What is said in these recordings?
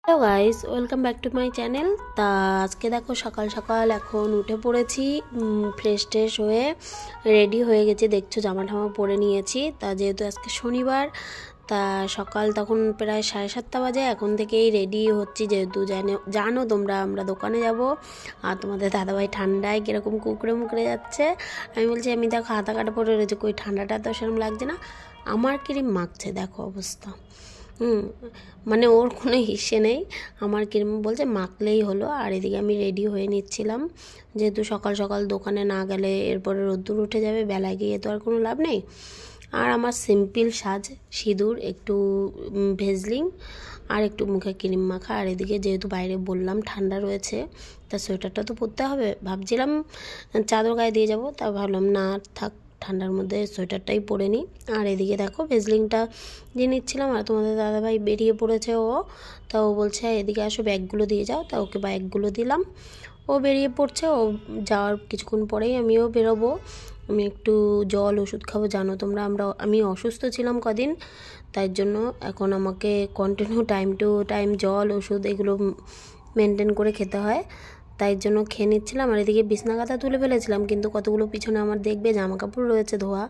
Hello guys, welcome back to my channel. তা আজকে দেখো সকাল সকাল এখন উঠে পড়েছি, ফ্রেশ ট্রেশ হয়ে রেডি হয়ে গেছি। দেখছো জামা ঠামা পরে নিয়েছি। তা যেহেতু আজকে শনিবার, তা সকাল তখন প্রায় 7:30 বাজে। এখন থেকেই রেডি হচ্ছি, যেহেতু জানো তোমরা আমরা দোকানে যাব। আর তোমাদের দাদাভাই ঠান্ডায় কীরকম কুকড়ে মুকড়ে যাচ্ছে। আমি বলছি আমি দেখো হাতা কাটা পরে রয়েছে, কই ঠান্ডাটা তো সেরকম লাগছে না। আমার ক্রিম মাখছে, দেখো অবস্থা। মানে ওর কোনো হিসে নেই, আমার কিরম বলছে মাখলেই হলো। আর এদিকে আমি রেডি হয়ে নিচ্ছিলাম, যেহেতু সকাল সকাল দোকানে না গেলে এরপরে রোদ্দুর উঠে যাবে, বেলায় গিয়ে তো আর কোনো লাভ নেই। আর আমার সিম্পল সাজ, সিঁদুর, একটু ভেজলিং আর একটু মুখে ক্রিম মাখা। আর এদিকে যেহেতু বাইরে বললাম ঠান্ডা রয়েছে, তা সোয়েটারটা তো পরতে হবে। ভাবছিলাম চাদর গায়ে দিয়ে যাব, তা ভাবলাম না থাক, ঠান্ডার মধ্যে সোয়েটারটাই পরে নিই। আর এদিকে দেখো ভেজলিংটা দিয়ে নিচ্ছিলাম। আর তোমাদের দাদাভাই বেরিয়ে পড়েছে, তা ও বলছে এদিকে আসো ব্যাগগুলো দিয়ে যাও। তা ওকে ব্যাগগুলো দিলাম, ও বেরিয়ে পড়ছে। ও যাওয়ার কিছুক্ষণ পরেই আমিও বেরোবো। আমি একটু জল ওষুধ খাবো। জানো তোমরা আমি অসুস্থ ছিলাম কদিন, তাই জন্য এখন আমাকে কন্টিনিউ টাইম টু টাইম জল ওষুধ এগুলো মেনটেন করে খেতে হয়। তাই জন্য খেয়ে নিচ্ছিলাম। আর এদিকে বিছনা কাঁথা তুলে ফেলেছিলাম, কিন্তু কতগুলো পিছনে আমার দেখবে জামা কাপড় রয়েছে ধোয়া,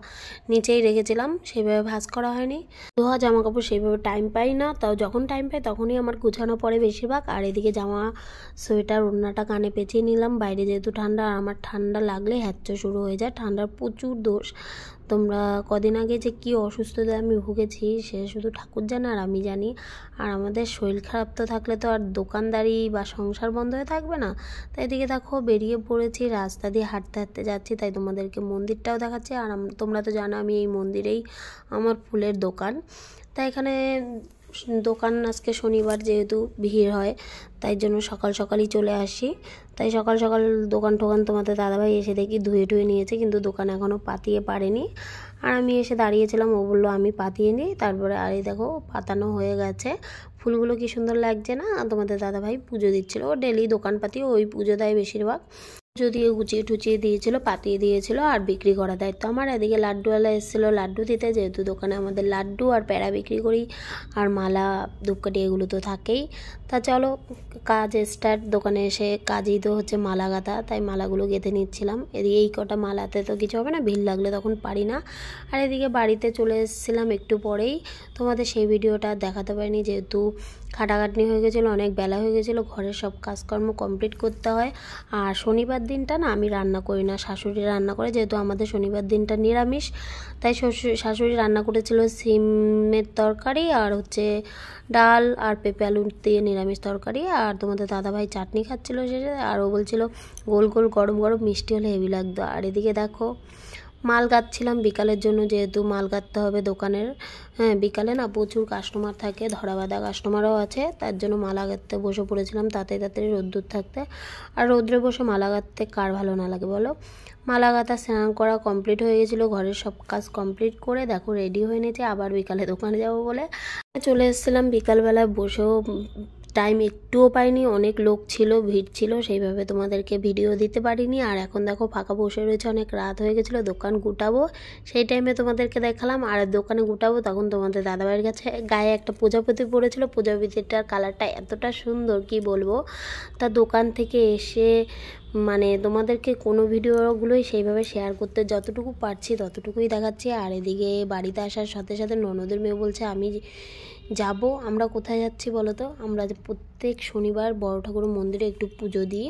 নিচেই রেখেছিলাম, সেইভাবে ভাঁজ করা হয়নি। ধোয়া জামা কাপড় সেইভাবে টাইম পাই না, তাও যখন টাইম পাই তখনই আমার গুছানো পড়ে বেশিরভাগ। আর এদিকে জামা, সোয়েটার, ওড়নাটা কানে পেঁচিয়ে নিলাম। বাইরে যেহেতু ঠান্ডা, আর আমার ঠান্ডা লাগলে হ্যাচ্চো শুরু হয়ে যায়। ঠান্ডার প্রচুর দোষ। তোমরা কদিন আগে যে কী অসুস্থতায় আমি ভুগেছি সে শুধু ঠাকুর জানে আর আমি জানি। আর আমাদের শরীর খারাপ তো থাকলে তো আর দোকানদারি বা সংসার বন্ধ হয়ে থাকবে না। তাই এদিকে দেখো বেরিয়ে পড়েছি, রাস্তা দিয়ে হাঁটতে হাঁটতে যাচ্ছি, তাই তোমাদেরকে মন্দিরটাও দেখাচ্ছি। আর তোমরা তো জানো আমি এই মন্দিরেই আমার ফুলের দোকান। তাই এখানে দোকান আজকে শনিবার যেহেতু ভিড় হয়, তাই জন্য সকাল সকালই চলে আসি। তাই সকাল সকাল দোকান টোকান তোমাদের দাদাভাই এসে দেখি ধুয়ে টুয়ে নিয়েছে, কিন্তু দোকান এখনও পাতিয়ে পারেনি। আর আমি এসে দাঁড়িয়েছিলাম, ও বললো আমি পাতিয়ে নিই। তারপরে আর এই দেখো পাতানো হয়ে গেছে। ফুলগুলো কি সুন্দর লাগছে না। তোমাদের দাদাভাই পুজো দিচ্ছিল, ও ডেলি দোকানপাতি ওই পুজো দেয় বেশিরভাগ। পুজো দিয়ে গুছিয়ে টুচিয়ে দিয়েছিল, পাতিয়ে দিয়েছিল, আর বিক্রি করার দায়িত্ব আমার। এদিকে লাড্ডুওয়ালা এসেছিলো লাড্ডু দিতে, যেহেতু দোকানে আমাদের লাড্ডু আর প্যাড়া বিক্রি করি, আর মালা ধূপকাঠি এগুলো তো থাকেই। তা চলো কাজ স্টার্ট। দোকানে এসে কাজই তো হচ্ছে মালা গাঁথা, তাই মালাগুলো গেঁথে নিচ্ছিলাম। এদিকে এই কটা মালাতে তো কিছু হবে না, ভিড় লাগলে তখন পারি না। আর এদিকে বাড়িতে চলে এসেছিলাম একটু পরেই, তোমাদের সেই ভিডিওটা দেখাতে পারিনি, যেহেতু খাটাখাটনি হয়ে গেছিলো, অনেক বেলা হয়ে গেছিলো, ঘরের সব কাজকর্ম কমপ্লিট করতে হয়। আর শনিবার দিনটা না আমি রান্না করি না, শাশুড়ি রান্না করে, যেহেতু আমাদের শনিবার দিনটা নিরামিষ। তাই শাশুড়ি রান্না করেছিল সিমের তরকারি, আর হচ্ছে ডাল আর পেঁপে আলু দিয়ে নিরামিষ তরকারি। আর তোমাদের দাদাভাই চাটনি খাচ্ছিলো শেষে, আর ও বলছিল গোল গোল গরম গরম মিষ্টি হলে হেভি লাগতো। আর এদিকে দেখো মাল গাঁথছিলাম বিকালের জন্য, যেহেতু মাল গাঁথতে হবে দোকানের। হ্যাঁ, বিকালে না প্রচুর কাস্টমার থাকে, ধরা বাঁধা কাস্টমারও আছে, তার জন্য মালা গাঁথতে বসে পড়েছিলাম তাড়াতাড়ি রোদ্দুর থাকতে। আর রোদ্রে বসে মালা গাঁথতে কার ভালো না লাগে বলো। মালা গাঁথা স্নান করা কমপ্লিট হয়ে গেছিলো, ঘরের সব কাজ কমপ্লিট করে দেখো রেডি হয়ে নিয়েছে, আবার বিকালে দোকানে যাব বলে চলে এসেছিলাম। বিকালবেলায় বসেও টাইম একটুও পাইনি, অনেক লোক ছিল, ভিড় ছিল, সেইভাবে তোমাদেরকে ভিডিও দিতে পারিনি। আর এখন দেখো ফাঁকা বসে রয়েছে, অনেক রাত হয়ে গেছিলো, দোকান গুটাবো, সেই টাইমে তোমাদেরকে দেখালাম। আর দোকানে গুটাবো তখন তোমাদের দাদাভাইয়ের কাছে গায়ে একটা প্রজাপতি পড়েছিল, প্রজাপতিটার কালারটা এতটা সুন্দর কি বলবো। তা দোকান থেকে এসে মানে তোমাদেরকে কোনো ভিডিওগুলোই সেইভাবে শেয়ার করতে যতটুকু পারছি ততটুকুই দেখাচ্ছি। আর এদিকে বাড়িতে আসার সাথে সাথে ননদের মেয়ে বলছে আমি যাব। আমরা কোথায় যাচ্ছি বলো তো? আমরা প্রত্যেক শনিবার বড় ঠাকুরের মন্দিরে একটু পুজো দিই,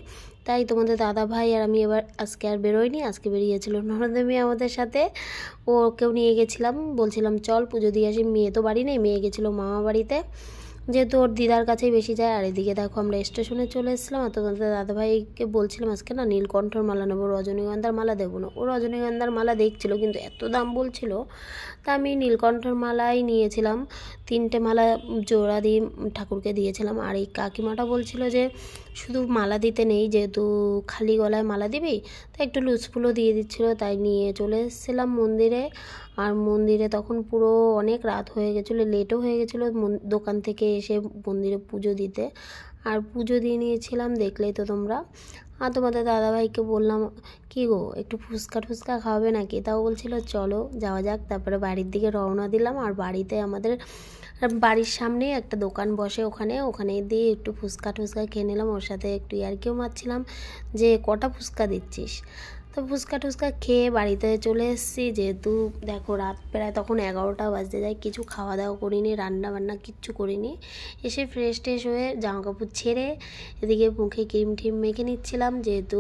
তাই তোমাদের দাদা ভাই আর আমি এবার আজকে আর বেরোয়নি, আজকে বেরিয়েছিল ননদের মেয়ে আমাদের সাথে। ওকেও নিয়ে গেছিলাম, বলছিলাম চল পুজো দিয়ে আসি। মেয়ে তো বাড়ি নেই, মেয়ে গেছিলো মামা বাড়িতে, যেহেতু ওর দিদার কাছেই বেশি যায়। আর এদিকে দেখো আমরা স্টেশনে চলে এসেছিলাম। আর তোমাদের দাদাভাইকে বলছিলাম আজকে না নীলকণ্ঠর মালা নেবো, রজনীগন্ধার মালা দেবো না। ও রজনীগন্ধার মালা দেখছিল, কিন্তু এত দাম বলছিল, তা আমি নীলকণ্ঠর মালাই নিয়েছিলাম। 3টে মালা জোড়া দিয়ে ঠাকুরকে দিয়েছিলাম। আর এই কাকিমাটা বলছিল যে শুধু মালা দিতে নেই, যেহেতু খালি গলায় মালা দিবি, তাই একটু লুজ ফুলও দিয়ে দিচ্ছিলো, তাই নিয়ে চলে এসেছিলাম মন্দিরে। আর মন্দিরে তখন পুরো অনেক রাত হয়ে গেছিলো, লেটও হয়ে গেছিলো দোকান থেকে এসে মন্দিরে পুজো দিতে। আর পুজো দিয়ে নিয়েছিলাম, দেখলেই তো তোমরা। আর তোমাদের দাদাভাইকে বললাম কি গো একটু ফুচকা টুচকা খাওয়াবে নাকি, তাও বলছিল চলো যাওয়া যাক। তারপরে বাড়ির দিকে রওনা দিলাম। আর বাড়িতে আমাদের বাড়ির সামনে একটা দোকান বসে, ওখানে দিয়ে একটু ফুচকা টুচকা খেয়ে নিলাম। ওর সাথে একটু ইয়ার্কিও মারছিলাম যে কটা ফুচকা দিচ্ছিস। তো ফুচকা টুচকা খেয়ে বাড়িতে চলে এসেছি। যেহেতু দেখো রাত প্রায় তখন 11টা বাজতে যায়, কিছু খাওয়া দাওয়া করিনি, রান্না বান্না কিচ্ছু করিনি। এসে ফ্রেশ ট্রেশ হয়ে জামা কাপড় ছেড়ে এদিকে মুখে ক্রিম ঠিম মেখে নিচ্ছিলাম। যেহেতু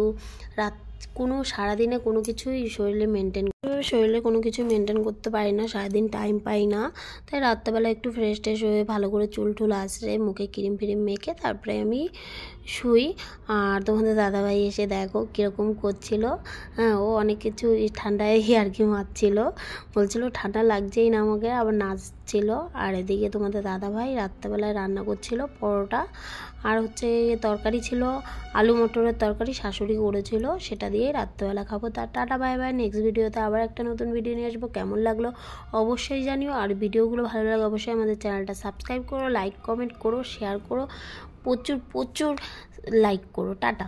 রাত সারাদিনে কোনো কিছুই শরীরে কোনো কিছু মেনটেন করতে পারি না, সারাদিন টাইম পাই না। তাই রাত্রেবেলা একটু ফ্রেশ ট্রেশ হয়ে ভালো করে চুল টুল আঁচড়ে মুখে ক্রিম ফ্রিম মেখে তারপরে আমি শুই। আর তোমাদের দাদাভাই এসে দেখো কীরকম করছিল। হ্যাঁ, ও অনেক কিছু ঠান্ডায় আর কি মারছিল, বলছিল ঠান্ডা লাগছেই না আমাকে, আবার নাচছিল। আর এদিকে তোমাদের দাদাভাই রাত্রেবেলায় রান্না করছিল পরোটা, আর হচ্ছে তরকারি ছিল আলু মটরের তরকারি, শাশুড়ি করেছিল, সেটা দিয়ে রাত্রেবেলা খাবো। তার টাটা বাই বাই। নেক্সট ভিডিওতে আবার একটা নতুন ভিডিও নিয়ে আসবো। কেমন লাগলো অবশ্যই জানিও, আর ভিডিওগুলো ভালো লাগে অবশ্যই আমাদের চ্যানেলটা সাবস্ক্রাইব করো, লাইক কমেন্ট করো, শেয়ার করো, প্রচুর লাইক করো। টাটা।